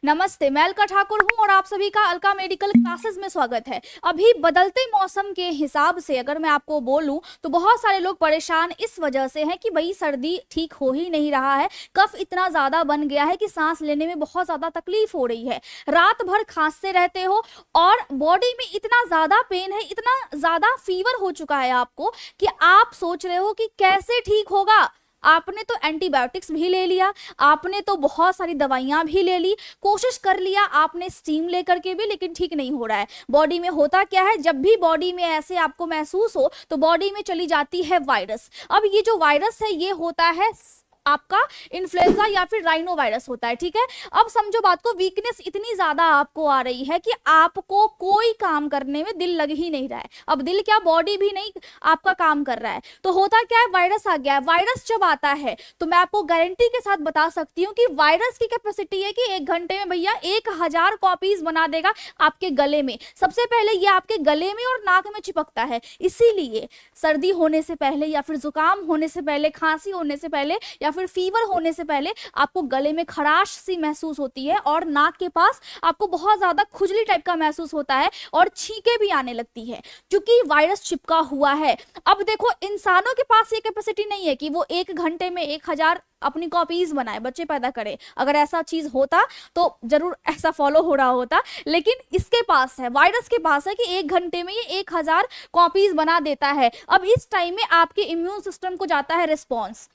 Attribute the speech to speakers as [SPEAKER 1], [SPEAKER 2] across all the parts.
[SPEAKER 1] नमस्ते, मैं अलका ठाकुर हूं और आप सभी का अलका मेडिकल क्लासेस में स्वागत है। अभी बदलते मौसम के हिसाब से अगर मैं आपको बोलूं तो बहुत सारे लोग परेशान इस वजह से हैं कि भाई सर्दी ठीक हो ही नहीं रहा है, कफ इतना ज्यादा बन गया है कि सांस लेने में बहुत ज्यादा तकलीफ हो रही है, रात भर खांसते रहते हो और बॉडी में इतना ज्यादा पेन है, इतना ज्यादा फीवर हो चुका है आपको कि आप सोच रहे हो कि कैसे ठीक होगा। आपने तो एंटीबायोटिक्स भी ले लिया, आपने तो बहुत सारी दवाइयां भी ले ली, कोशिश कर लिया आपने स्टीम लेकर के भी, लेकिन ठीक नहीं हो रहा है। बॉडी में होता क्या है, जब भी बॉडी में ऐसे आपको महसूस हो तो बॉडी में चली जाती है वायरस। अब ये जो वायरस है ये होता है आपका इन्फ्लुएंजा या फिर राइनो वायरस होता है, ठीक है। अब समझो बात को, वीकनेस इतनी ज्यादा आपको आ रही है कि आपको कोई काम करने में दिल लग ही नहीं रहा है। अब दिल क्या, बॉडी भी नहीं आपका काम कर रहा है। तो होता क्या है, वायरस आ गया है। वायरस जब आता है तो मैं आपको गारंटी के साथ बता सकती हूँ कि वायरस की कैपेसिटी है कि 1 घंटे में भैया 1000 कॉपीज बना देगा आपके गले में। सबसे पहले ये आपके गले में और नाक में चिपकता है, इसीलिए सर्दी होने से पहले या फिर जुकाम होने से पहले, खांसी होने से पहले या फिर फीवर होने से पहले आपको गले में खराश सी महसूस होती है और नाक के पास आपको बहुत ज्यादा खुजली टाइप का महसूस होता है और छींके भी आने लगती है, क्योंकि वायरस चिपका हुआ है। अब देखो, इंसानों के पास ये कैपेसिटी नहीं है कि वो 1 घंटे में 1000 अपनी कॉपीज बनाए, बच्चे पैदा करे। अगर ऐसा चीज होता तो जरूर ऐसा फॉलो हो रहा होता, लेकिन इसके पास है, वायरस के पास है कि 1 घंटे में ये 1000 कॉपीज बना देता है। अब इस टाइम में आपके इम्यून सिस्टम को जाता है रिस्पॉन्स,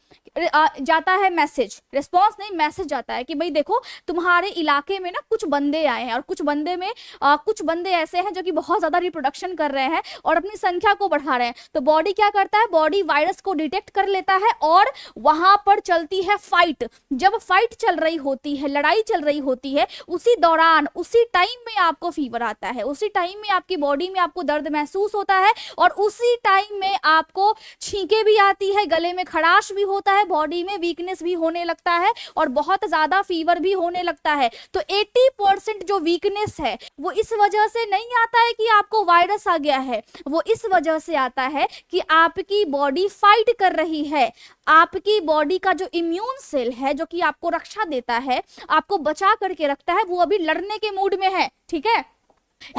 [SPEAKER 1] जाता है मैसेज, रिस्पॉन्स नहीं मैसेज जाता है कि भाई देखो तुम्हारे इलाके में ना कुछ बंदे आए हैं और कुछ बंदे ऐसे हैं जो कि बहुत ज्यादा रिप्रोडक्शन कर रहे हैं और अपनी संख्या को बढ़ा रहे हैं। तो बॉडी क्या करता है, बॉडी वायरस को डिटेक्ट कर लेता है और वहां पर चलती है फाइट। जब फाइट चल रही होती है, लड़ाई चल रही होती है, उसी दौरान उसी टाइम में आपको फीवर आता है, उसी टाइम में आपकी बॉडी में आपको दर्द महसूस होता है और उसी टाइम में आपको छींके भी आती है, गले में खराश भी होता है, बॉडी में वीकनेस भी होने लगता है और बहुत ज्यादा फीवर भी होने लगता है। तो 80% जो वीकनेस है वो इस वजह से नहीं आता है कि आपको वायरस आ गया है, वो इस वजह से आता है कि आपकी बॉडी फाइट कर रही है। आपकी बॉडी का जो इम्यून सेल है जो कि आपको रक्षा देता है, आपको बचा करके रखता है, वो अभी लड़ने के मूड में है, ठीक है।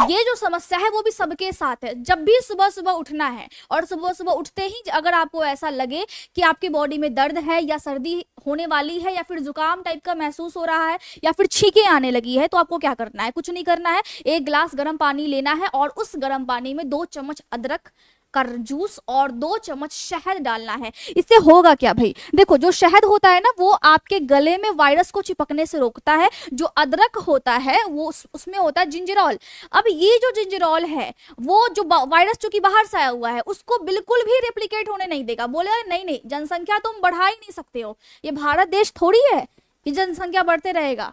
[SPEAKER 1] ये जो समस्या है वो भी सबके साथ है। जब भी सुबह सुबह उठना है और सुबह सुबह उठते ही अगर आपको ऐसा लगे कि आपकी बॉडी में दर्द है या सर्दी होने वाली है या फिर जुकाम टाइप का महसूस हो रहा है या फिर छींके आने लगी है, तो आपको क्या करना है, कुछ नहीं करना है। 1 गिलास गर्म पानी लेना है और उस गर्म पानी में 2 चम्मच अदरक का जूस और 2 चम्मच शहद डालना है। इससे होगा क्या भाई, देखो जो शहद होता है ना वो आपके गले में वायरस को चिपकने से रोकता है। जो अदरक होता है वो उसमें होता है जिंजरॉल। अब ये जो जिंजरॉल है वो जो वायरस जो कि बाहर से आया हुआ है उसको बिल्कुल भी रेप्लिकेट होने नहीं देगा। बोले नहीं नहीं, जनसंख्या तुम बढ़ा ही नहीं सकते हो, ये भारत देश थोड़ी है कि जनसंख्या बढ़ते रहेगा,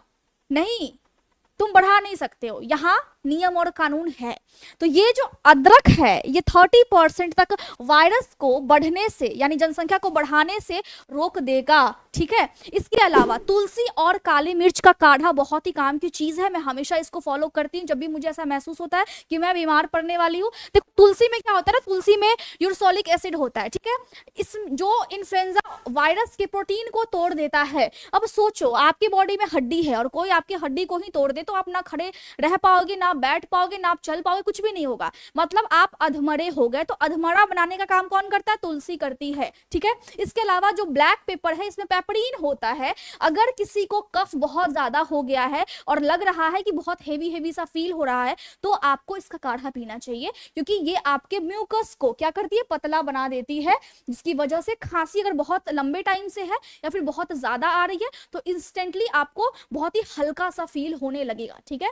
[SPEAKER 1] नहीं, तुम बढ़ा नहीं सकते हो, यहाँ नियम और कानून है। तो ये जो अदरक है ये 30% तक वायरस को बढ़ने से यानी जनसंख्या को बढ़ाने से रोक देगा, ठीक है। इसके अलावा तुलसी और काली मिर्च का काढ़ा बहुत ही काम की चीज है, मैं हमेशा इसको फॉलो करती हूँ जब भी मुझे ऐसा महसूस होता है कि मैं बीमार पड़ने वाली हूँ। देखो तुलसी में क्या होता है ना, तुलसी में यूरसोलिक एसिड होता है, ठीक है। इस जो इन्फ्लुएंजा वायरस के प्रोटीन को तोड़ देता है। अब सोचो आपकी बॉडी में हड्डी है और कोई आपकी हड्डी को ही तोड़ दे तो आप ना खड़े रह पाओगे, ना बैठ पाओगे, ना आप चल पाओगे, कुछ भी नहीं होगा, मतलब आप अधमरे हो गए। तो अधमरा बनाने का काम कौन करता है, तुलसी करती है, ठीक है। इसके अलावा जो ब्लैक पेपर है इसमें पेपरीन होता है। अगर किसी को कफ बहुत ज्यादा हो गया है और लग रहा है कि बहुत हेवी सा फील हो रहा है तो आपको इसका काढ़ा पीना चाहिए, क्योंकि ये आपके म्यूकस को क्या करती है, पतला बना देती है, जिसकी वजह से खांसी अगर बहुत लंबे टाइम से है या फिर बहुत ज्यादा आ रही है तो इंस्टेंटली आपको बहुत ही हल्का सा फील होने लगेगा, ठीक है।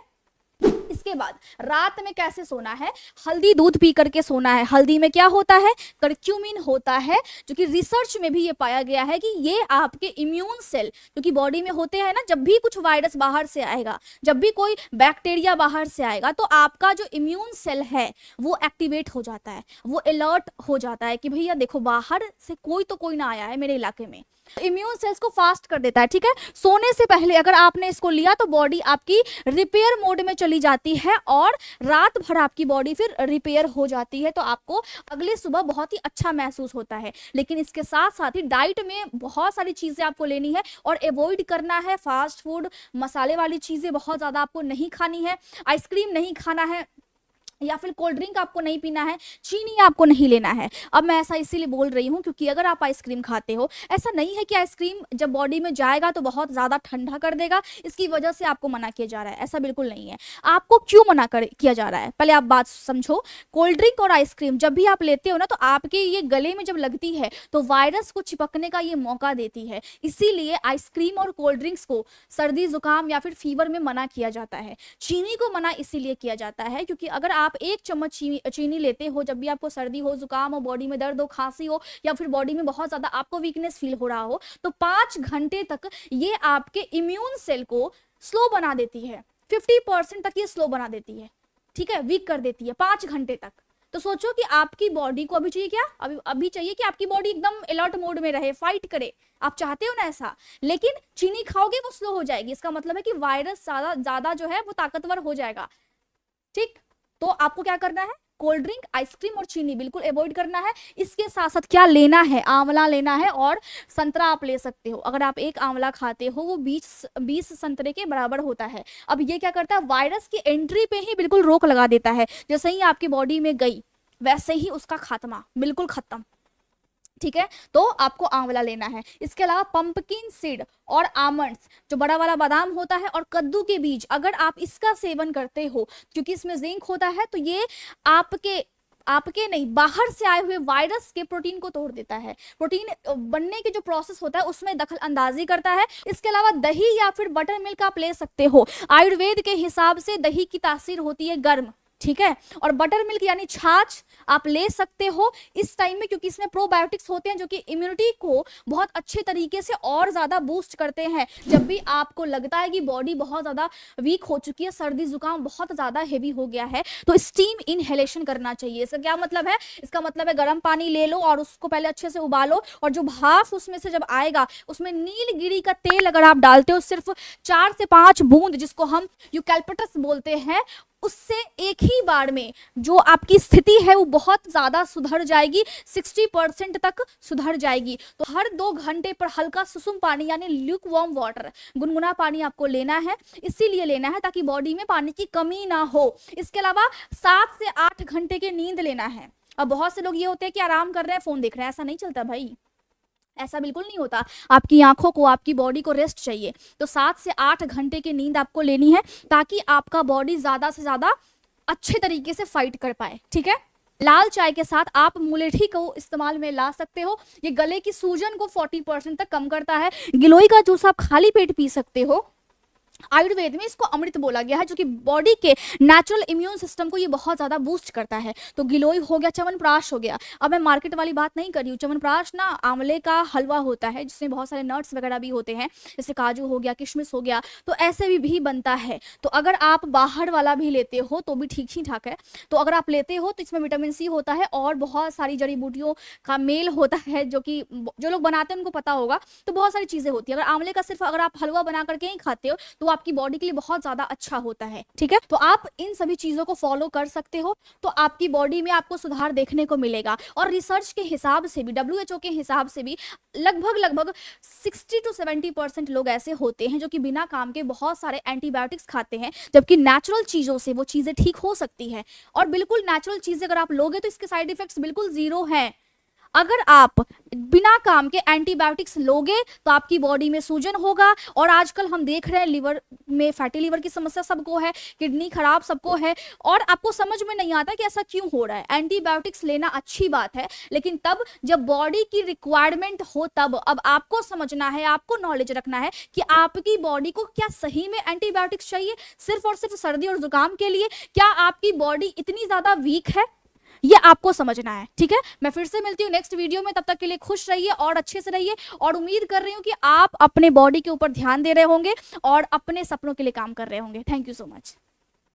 [SPEAKER 1] इसके बाद रात में कैसे सोना है, हल्दी दूध पी करके सोना है। हल्दी में क्या होता है, करक्यूमिन होता है, जो कि रिसर्च में भी ये पाया गया है कि ये आपके इम्यून सेल जो कि बॉडी में होते हैं ना, जब भी कुछ वायरस बाहर से आएगा, जब भी कोई बैक्टीरिया बाहर से आएगा तो आपका जो इम्यून सेल है वो एक्टिवेट हो जाता है, वो अलर्ट हो जाता है कि भैया देखो बाहर से कोई तो कोई ना आया है मेरे इलाके में। इम्यून सेल्स को फास्ट कर देता है, ठीक है। सोने से पहले अगर आपने इसको लिया तो बॉडी आपकी रिपेयर मोड में चली जाती है और रात भर आपकी बॉडी फिर रिपेयर हो जाती है, तो आपको अगले सुबह बहुत ही अच्छा महसूस होता है। लेकिन इसके साथ साथ ही डाइट में बहुत सारी चीजें आपको लेनी है और अवॉइड करना है। फास्ट फूड, मसाले वाली चीजें बहुत ज्यादा आपको नहीं खानी है, आइसक्रीम नहीं खाना है, या फिर कोल्ड ड्रिंक आपको नहीं पीना है, चीनी आपको नहीं लेना है। अब मैं ऐसा इसीलिए बोल रही हूँ क्योंकि अगर आप आइसक्रीम खाते हो, ऐसा नहीं है कि आइसक्रीम जब बॉडी में जाएगा तो बहुत ज़्यादा ठंडा कर देगा, इसकी वजह से आपको मना किया जा रहा है, ऐसा बिल्कुल नहीं है। आपको क्यों मना किया जा रहा है, पहले आप बात समझो। कोल्ड ड्रिंक और आइसक्रीम जब भी आप लेते हो ना, तो आपके ये गले में जब लगती है तो वायरस को चिपकने का ये मौका देती है, इसीलिए आइसक्रीम और कोल्ड ड्रिंक्स को सर्दी जुकाम या फिर फीवर में मना किया जाता है। चीनी को मना इसीलिए किया जाता है क्योंकि अगर आप 1 चम्मच चीनी लेते हो जब भी आपको सर्दी हो, जुकाम हो, बॉडी में दर्द हो, खांसी हो, या फिर बॉडी में बहुत ज्यादा आपको वीकनेस फील हो रहा हो, तो 5 घंटे तक ये आपके इम्यून सेल को स्लो बना देती है। 50% तक ये स्लो बना देती है, ठीक है, वीक कर देती है 5 घंटे तक। तो सोचो कि आपकी बॉडी को अभी चाहिए क्या, अभी चाहिए कि आपकी बॉडी एकदम अलर्ट मोड में रहे, फाइट करे। आप चाहते हो ना ऐसा, लेकिन चीनी खाओगे वो स्लो हो जाएगी, इसका मतलब है कि वायरस ज्यादा जो है वो ताकतवर हो जाएगा, ठीक। तो आपको क्या करना है, कोल्ड ड्रिंक, आइसक्रीम और चीनी बिल्कुल अवॉइड करना है। इसके साथ साथ क्या लेना है, आंवला लेना है और संतरा आप ले सकते हो। अगर आप एक आंवला खाते हो वो 20 संतरे के बराबर होता है। अब ये क्या करता है, वायरस की एंट्री पे ही बिल्कुल रोक लगा देता है। जैसे ही आपकी बॉडी में गई वैसे ही उसका खात्मा, बिल्कुल खत्म, ठीक है। तो आपको आंवला लेना है। इसके अलावा पंपकिन सीड और आमंड्स, जो बड़ा वाला बादाम होता है, और कद्दू के बीज, अगर आप इसका सेवन करते हो क्योंकि इसमें जिंक होता है, तो ये आपके नहीं, बाहर से आए हुए वायरस के प्रोटीन को तोड़ देता है। प्रोटीन बनने के जो प्रोसेस होता है उसमें दखल अंदाजी करता है। इसके अलावा दही या फिर बटर मिल्क आप ले सकते हो। आयुर्वेद के हिसाब से दही की तासीर होती है गर्म, ठीक है। और बटर मिल्क यानी छाछ आप ले सकते हो इस टाइम में, क्योंकि इसमें प्रोबायोटिक्स होते हैं जो कि इम्यूनिटी को बहुत अच्छे तरीके से और ज्यादा बूस्ट करते हैं। जब भी आपको लगता है कि बॉडी बहुत ज्यादा वीक हो चुकी है, सर्दी जुकाम बहुत ज्यादा हेवी हो गया है, तो स्टीम इनहेलेशन करना चाहिए। इसका क्या मतलब है, इसका मतलब है गर्म पानी ले लो और उसको पहले अच्छे से उबालो, और जो भाप उसमें से जब आएगा उसमें नीलगिरी का तेल अगर आप डालते हो, सिर्फ 4 से 5 बूंद, जिसको हम यूकैलिप्टस बोलते हैं, उससे एक ही बार में जो आपकी स्थिति है वो बहुत ज्यादा सुधर जाएगी, 60% तक सुधर जाएगी। तो हर 2 घंटे पर हल्का सुसुम पानी यानी ल्यूक वार्म वाटर, गुनगुना पानी आपको लेना है। इसीलिए लेना है ताकि बॉडी में पानी की कमी ना हो। इसके अलावा 7 से 8 घंटे की नींद लेना है। अब बहुत से लोग ये होते हैं कि आराम कर रहे हैं, फोन देख रहे हैं, ऐसा नहीं चलता भाई, ऐसा बिल्कुल नहीं होता। आपकी आंखों को, आपकी बॉडी को रेस्ट चाहिए। तो 7 से 8 घंटे की नींद आपको लेनी है ताकि आपका बॉडी ज्यादा से ज्यादा अच्छे तरीके से फाइट कर पाए, ठीक है। लाल चाय के साथ आप मुलेठी को इस्तेमाल में ला सकते हो, ये गले की सूजन को 40% तक कम करता है। गिलोय का जूस आप खाली पेट पी सकते हो। आयुर्वेद में इसको अमृत बोला गया है, जो कि बॉडी के नेचुरल इम्यून सिस्टम को ये बहुत ज्यादा बूस्ट करता है। तो गिलोय हो गया, च्यवनप्राश हो गया। अब मैं मार्केट वाली बात नहीं कर रही हूँ। च्यवनप्राश ना आंवले का हलवा होता है जिसमें बहुत सारे नट्स वगैरह भी होते हैं, जैसे काजू हो गया, किशमिश हो गया, तो ऐसे भी बनता है। तो अगर आप बाहर वाला भी लेते हो तो भी ठीक ही ठाक है। तो अगर आप लेते हो तो इसमें विटामिन सी होता है और बहुत सारी जड़ी बूटियों का मेल होता है, जो कि जो लोग बनाते हैं उनको पता होगा। तो बहुत सारी चीजें होती है। अगर आंवले का सिर्फ अगर आप हलवा बना करके ही खाते हो तो आपकी बॉडी के लिए बहुत ज्यादा अच्छा होता है, ठीक है। तो आप इन सभी चीजों को फॉलो कर सकते हो, तो आपकी बॉडी में आपको सुधार देखने को मिलेगा। और रिसर्च के हिसाब से भी, WHO के हिसाब से भी लगभग 60 to 70% लोग ऐसे होते हैं जो कि बिना काम के बहुत सारे एंटीबायोटिक्स खाते हैं, जबकि नेचुरल चीजों से वो चीजें ठीक हो सकती है। और बिल्कुल नेचुरल चीजें अगर आप लोगे तो इसके साइड इफेक्ट्स बिल्कुल 0 हैं। अगर आप बिना काम के एंटीबायोटिक्स लोगे तो आपकी बॉडी में सूजन होगा। और आजकल हम देख रहे हैं लिवर में फैटी लिवर की समस्या सबको है, किडनी खराब सबको है, और आपको समझ में नहीं आता कि ऐसा क्यों हो रहा है। एंटीबायोटिक्स लेना अच्छी बात है, लेकिन तब जब बॉडी की रिक्वायरमेंट हो तब। अब आपको समझना है, आपको नॉलेज रखना है कि आपकी बॉडी को क्या सही में एंटीबायोटिक्स चाहिए सिर्फ और सिर्फ सर्दी और जुकाम के लिए। क्या आपकी बॉडी इतनी ज्यादा वीक है, ये आपको समझना है, ठीक है। मैं फिर से मिलती हूँ नेक्स्ट वीडियो में, तब तक के लिए खुश रहिए और अच्छे से रहिए। और उम्मीद कर रही हूँ कि आप अपने बॉडी के ऊपर ध्यान दे रहे होंगे और अपने सपनों के लिए काम कर रहे होंगे। Thank you so much.